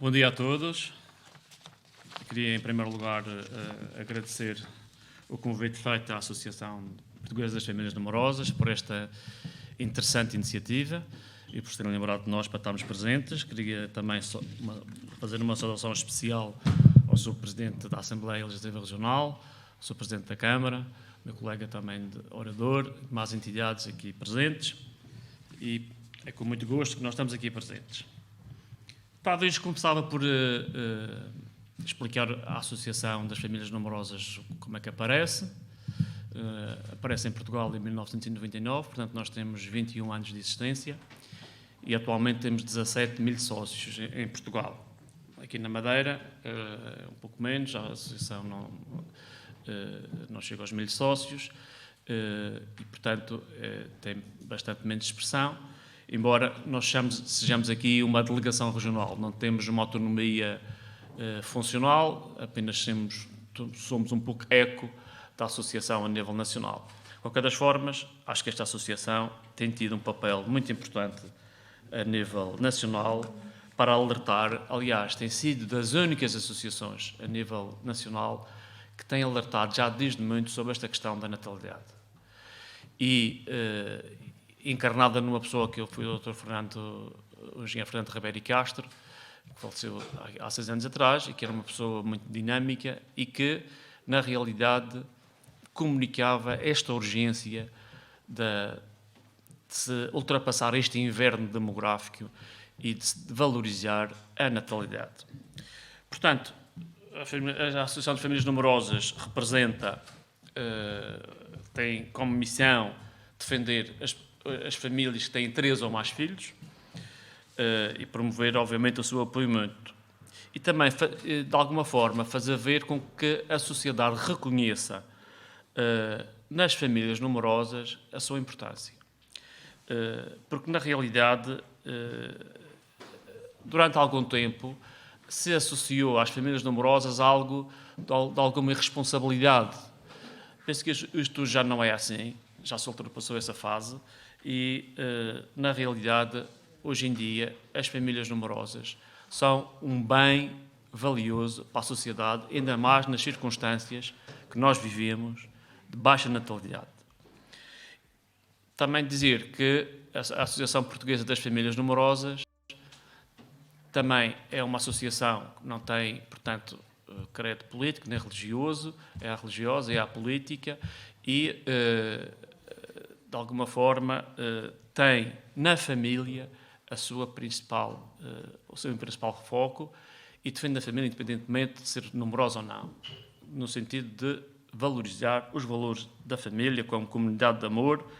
Bom dia a todos. Queria, em primeiro lugar, agradecer o convite feito à Associação Portuguesa das Famílias Numerosas por esta interessante iniciativa e por se terem lembrado de nós para estarmos presentes. Queria também fazer uma saudação especial ao Sr. Presidente da Assembleia Legislativa Regional, ao Sr. Presidente da Câmara, meu colega também de orador, demais entidades aqui presentes, e é com muito gosto que nós estamos aqui presentes. Talvez começava por explicar à Associação das Famílias Numerosas como é que aparece. Aparece em Portugal em 1999, portanto nós temos 21 anos de existência e atualmente temos 17 mil sócios em Portugal. Aqui na Madeira, um pouco menos, a Associação não chega aos 1000 sócios e, portanto, tem bastante menos expressão. Embora nós sejamos aqui uma delegação regional, não temos uma autonomia funcional, apenas somos um pouco eco da associação a nível nacional. De qualquer das formas, acho que esta associação tem tido um papel muito importante a nível nacional para alertar, aliás, tem sido das únicas associações a nível nacional que tem alertado já desde muito sobre esta questão da natalidade. E encarnada numa pessoa que eu fui o Dr. o engenheiro Fernando Ribeiro e Castro, que faleceu há 6 anos atrás, e que era uma pessoa muito dinâmica e que, na realidade, comunicava esta urgência de se ultrapassar este inverno demográfico e de se valorizar a natalidade. Portanto, a Associação de Famílias Numerosas representa, tem como missão defender as famílias que têm 3 ou mais filhos e promover, obviamente, o seu apoiamento. E também, de alguma forma, fazer ver com que a sociedade reconheça nas famílias numerosas a sua importância. Porque, na realidade, durante algum tempo, se associou às famílias numerosas algo de alguma irresponsabilidade. Penso que isto já não é assim, já se ultrapassou essa fase e, na realidade, hoje em dia, as famílias numerosas são um bem valioso para a sociedade, ainda mais nas circunstâncias que nós vivemos de baixa natalidade. Também dizer que a Associação Portuguesa das Famílias Numerosas também é uma associação que não tem, portanto, credo político nem religioso, é a religiosa, é a política e, de alguma forma, tem na família o seu principal foco e defende a família independentemente de ser numerosa ou não, no sentido de valorizar os valores da família como comunidade de amor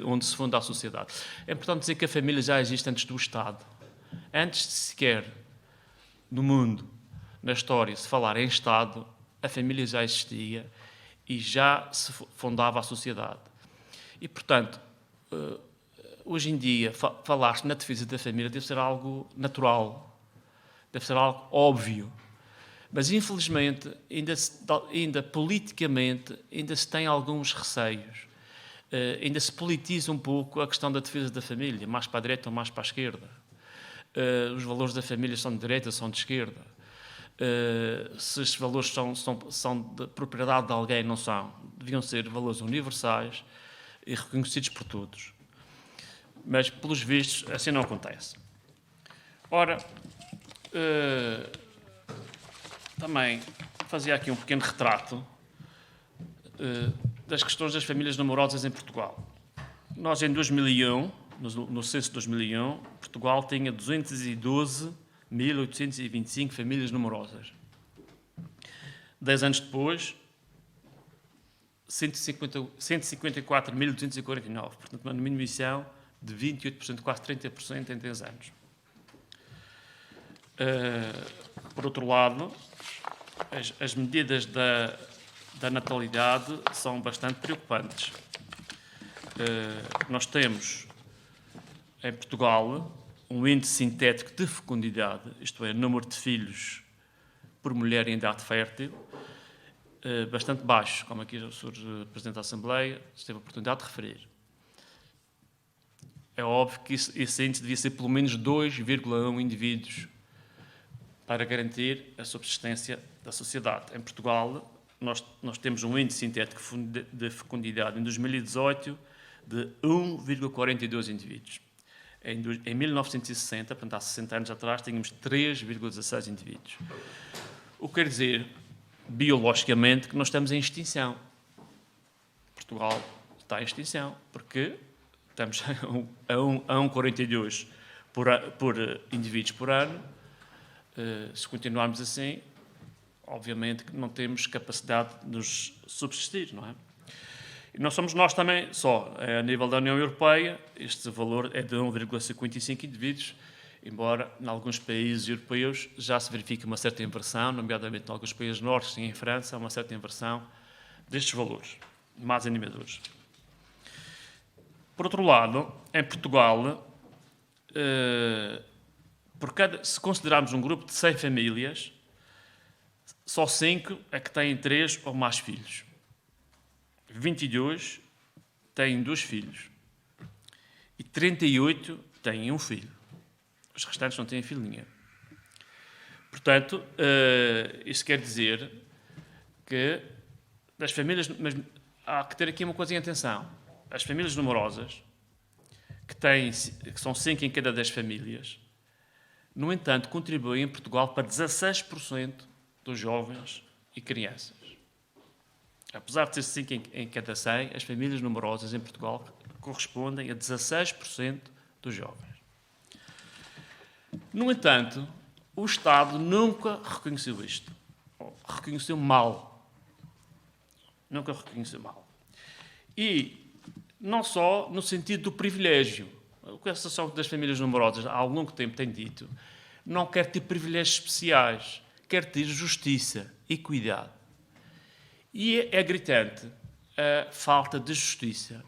onde se funda a sociedade. É importante dizer que a família já existe antes do Estado. Antes de sequer, no mundo, na história, se falar em Estado, a família já existia e já se fundava a sociedade. E, portanto, hoje em dia, falar-se na defesa da família deve ser algo natural, deve ser algo óbvio. Mas, infelizmente, ainda politicamente, ainda se tem alguns receios. Ainda se politiza um pouco a questão da defesa da família, mais para a direita ou mais para a esquerda. Os valores da família são de direita ou são de esquerda. Se estes valores são de propriedade de alguém, não são. Deviam ser valores universais e reconhecidos por todos. Mas, pelos vistos, assim não acontece. Ora, também fazia aqui um pequeno retrato das questões das famílias numerosas em Portugal. Nós, em 2001, no censo de 2001, Portugal tinha 212.825 famílias numerosas. 10 anos depois, 154.249, portanto, uma diminuição de 28%, quase 30% em 10 anos. Por outro lado, as medidas da natalidade são bastante preocupantes. Nós temos, em Portugal, um índice sintético de fecundidade, isto é, número de filhos por mulher em idade fértil, bastante baixo, como aqui o Sr. Presidente da Assembleia teve a oportunidade de referir. é óbvio que esse índice devia ser pelo menos 2,1 indivíduos para garantir a subsistência da sociedade. Em Portugal, nós temos um índice sintético de fecundidade em 2018 de 1,42 indivíduos. Em 1960, portanto há 60 anos atrás, tínhamos 3,16 indivíduos. O que quer dizer, biologicamente, que nós estamos em extinção. Portugal está em extinção, porque estamos a 1,42 por indivíduos por ano. Se continuarmos assim, obviamente que não temos capacidade de nos subsistir, não é? E não somos nós também só. A nível da União Europeia, este valor é de 1,55 indivíduos, embora em alguns países europeus já se verifique uma certa inversão, nomeadamente em alguns países nórdicos e em França, uma certa inversão destes valores, mais animadores. Por outro lado, em Portugal, se considerarmos um grupo de 100 famílias, só 5 é que têm 3 ou mais filhos. 22 têm 2 filhos. E 38 têm 1 filho. Os restantes não têm filho nenhum. Portanto, isso quer dizer que das famílias... Mas há que ter aqui uma coisa em atenção. As famílias numerosas, que são 5 em cada 10 famílias, no entanto, contribuem em Portugal para 16% dos jovens e crianças. Apesar de ser 5 em cada 100, as famílias numerosas em Portugal correspondem a 16% dos jovens. No entanto, o Estado nunca reconheceu isto. Reconheceu mal. Nunca reconheceu mal. E não só no sentido do privilégio. O que a Associação das Famílias Numerosas há longo tempo tem dito, não quer ter privilégios especiais, quer ter justiça, equidade. E é gritante a falta de justiça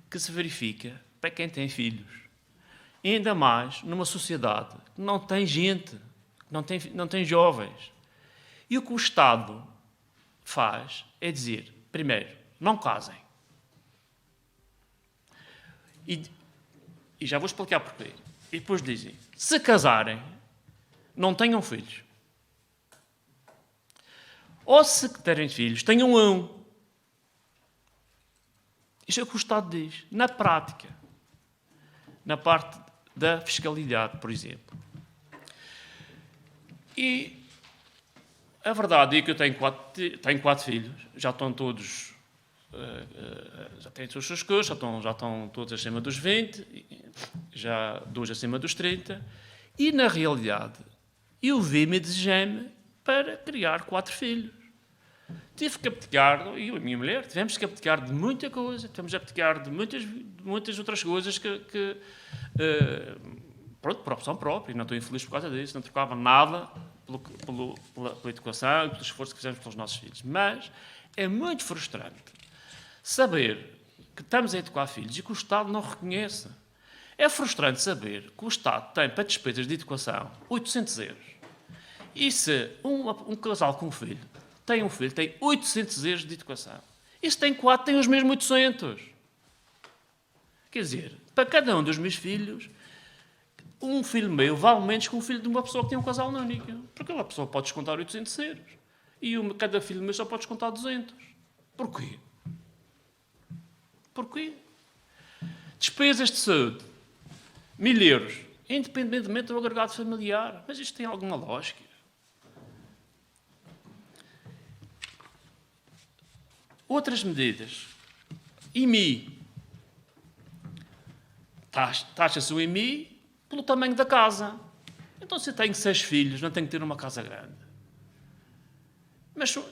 que se verifica para quem tem filhos. E ainda mais numa sociedade que não tem gente, que não tem jovens. E o que o Estado faz é dizer, primeiro, não casem. E já vou explicar porquê. E depois dizem, se casarem, não tenham filhos. Ou se terem filhos, tenham 1. Isto é o que o Estado diz. Na prática. Na parte da fiscalidade, por exemplo. E a verdade é que eu tenho 4 filhos. Já estão todos... já têm todas as suas coisas, já estão todos acima dos 20, já 2 acima dos 30. E, na realidade, eu vi-me e desejei-me para criar 4 filhos. Tive que abdicar, eu e a minha mulher, tivemos que abdicar de muita coisa, tivemos que abdicar de muitas outras coisas pronto, por opção própria, e não estou infeliz por causa disso, não trocava nada pela educação e pelo esforço que fizemos pelos nossos filhos. Mas é muito frustrante saber que estamos a educar filhos e que o Estado não reconhece. É frustrante saber que o Estado tem para despesas de educação 800 euros. E se um casal com um filho tem 800 euros de educação. E se tem 4, tem os mesmos 800. Quer dizer, para cada um dos meus filhos, um filho meu vale menos que um filho de uma pessoa que tem um casal único. Porque aquela pessoa pode descontar 800 euros. E cada filho meu só pode descontar 200. Porquê? Porquê? Despesas de saúde. 1000 euros. Independentemente do agregado familiar. Mas isto tem alguma lógica? Outras medidas. IMI. Taxa-se o IMI pelo tamanho da casa. Então, se eu tenho 6 filhos, não tenho que ter uma casa grande.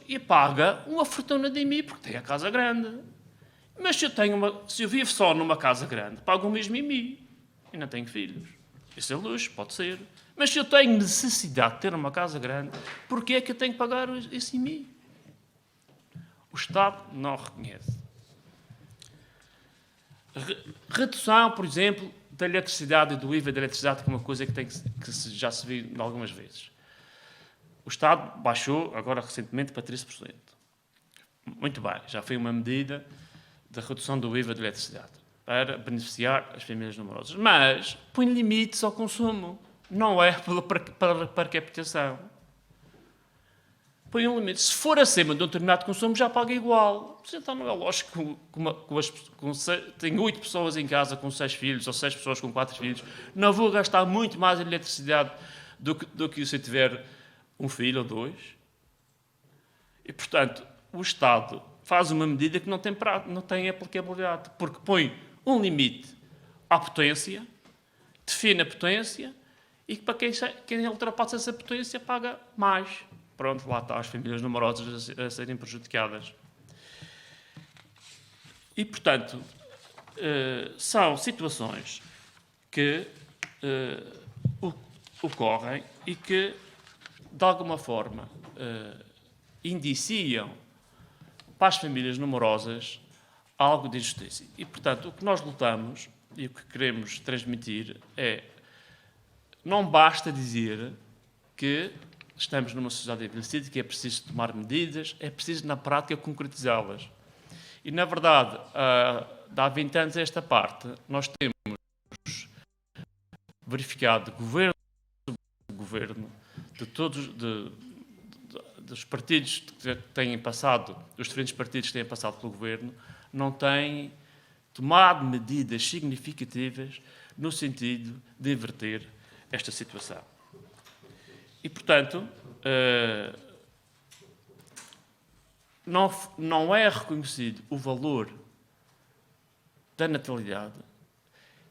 E paga uma fortuna de IMI porque tem a casa grande. Mas se eu vivo só numa casa grande, pago o mesmo IMI. E não tenho filhos. Isso é luxo, pode ser. Mas se eu tenho necessidade de ter uma casa grande, porquê é que eu tenho que pagar esse IMI? O Estado não reconhece. Redução, por exemplo, da eletricidade e do IVA da eletricidade, que é uma coisa que já se viu algumas vezes. O Estado baixou, agora recentemente, para 13%. Muito bem, já foi uma medida da redução do IVA da eletricidade. era beneficiar as famílias numerosas. Mas põe limites ao consumo. Não é para captação. Põe um limite. Se for acima de um determinado consumo, já paga igual. Então não é lógico que tenho 8 pessoas em casa com 6 filhos, ou 6 pessoas com 4 filhos, não vou gastar muito mais eletricidade do que se tiver um filho ou 2. E, portanto, o Estado faz uma medida que não tem aplicabilidade, porque põe um limite à potência, define a potência, e que para quem ultrapassa essa potência paga mais. Pronto, lá está as famílias numerosas a serem prejudicadas. E, portanto, são situações que ocorrem e que, de alguma forma, indiciam para as famílias numerosas algo de injustiça. E, portanto, o que nós lutamos e o que queremos transmitir é: não basta dizer que estamos numa sociedade envelhecida, que é preciso tomar medidas, é preciso, na prática, concretizá-las. E, na verdade, há 20 anos a esta parte, nós temos verificado governo de todos dos partidos que têm passado, dos diferentes partidos que têm passado pelo governo, não têm tomado medidas significativas no sentido de inverter esta situação. E, portanto, não é reconhecido o valor da natalidade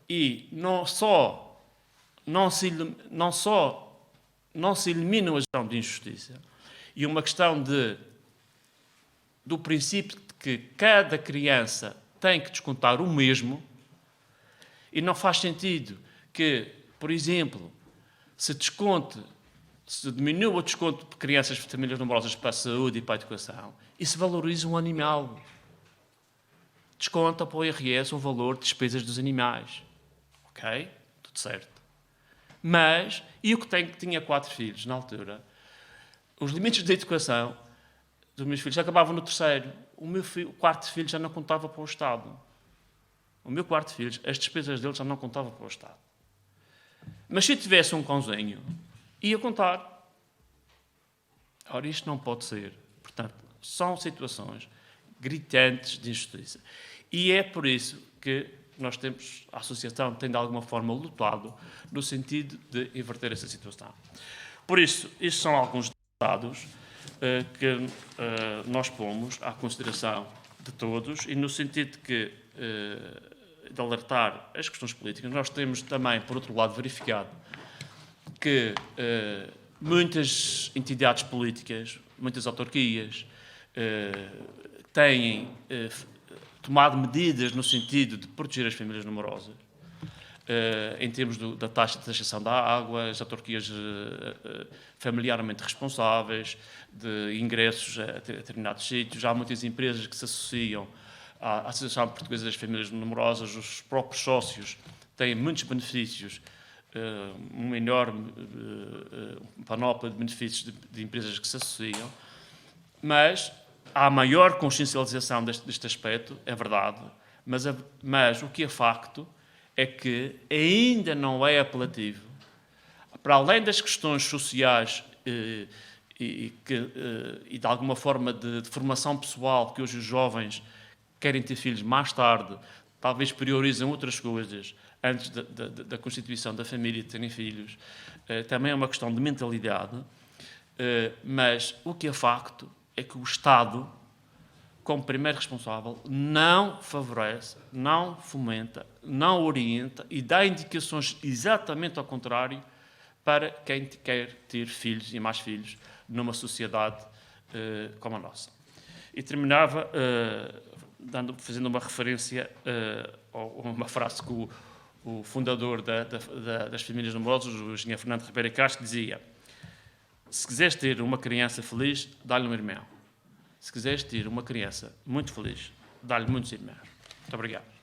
e não se elimina a questão de injustiça e uma questão do princípio de que cada criança tem que descontar o mesmo, e não faz sentido que, por exemplo, se diminua o desconto de crianças de famílias numerosas para a saúde e para a educação e se valoriza um animal. Desconta para o IRS o valor de despesas dos animais. Ok? Tudo certo. Mas, e o que tinha 4 filhos na altura, os limites de educação dos meus filhos acabavam no 3º. O 4º filho já não contava para o Estado. O meu 4º filho, as despesas dele já não contavam para o Estado. Mas se tivesse um cãozinho, ia contar. Ora, isto não pode ser. Portanto, são situações gritantes de injustiça. E é por isso que a Associação tem de alguma forma lutado no sentido de inverter essa situação. Por isso, estes são alguns dados que nós pomos à consideração de todos e no sentido de alertar as questões políticas. Nós temos também, por outro lado, verificado que muitas entidades políticas, muitas autarquias, têm tomado medidas no sentido de proteger as famílias numerosas, em termos da taxa de taxação da água, as autarquias familiarmente responsáveis, de ingressos a determinados sítios. Há muitas empresas que se associam à Associação Portuguesa das Famílias Numerosas, os próprios sócios têm muitos benefícios, uma enorme panóplia de benefícios de empresas que se associam, mas há maior consciencialização deste aspecto, é verdade, mas o que é facto é que ainda não é apelativo, para além das questões sociais e de alguma forma de formação pessoal, que hoje os jovens querem ter filhos mais tarde, talvez priorizam outras coisas antes da constituição da família e de terem filhos, também é uma questão de mentalidade, mas o que é facto é que o Estado, como primeiro responsável, não favorece, não fomenta, não orienta e dá indicações exatamente ao contrário para quem quer ter filhos e mais filhos numa sociedade como a nossa. E terminava fazendo uma referência a uma frase que o fundador das famílias numerosas, o engenheiro Fernando Ribeiro Castro, dizia: se quiseres ter uma criança feliz, dá-lhe um irmão. Se quiseres ter uma criança muito feliz, dá-lhe muitos irmãos. Muito obrigado.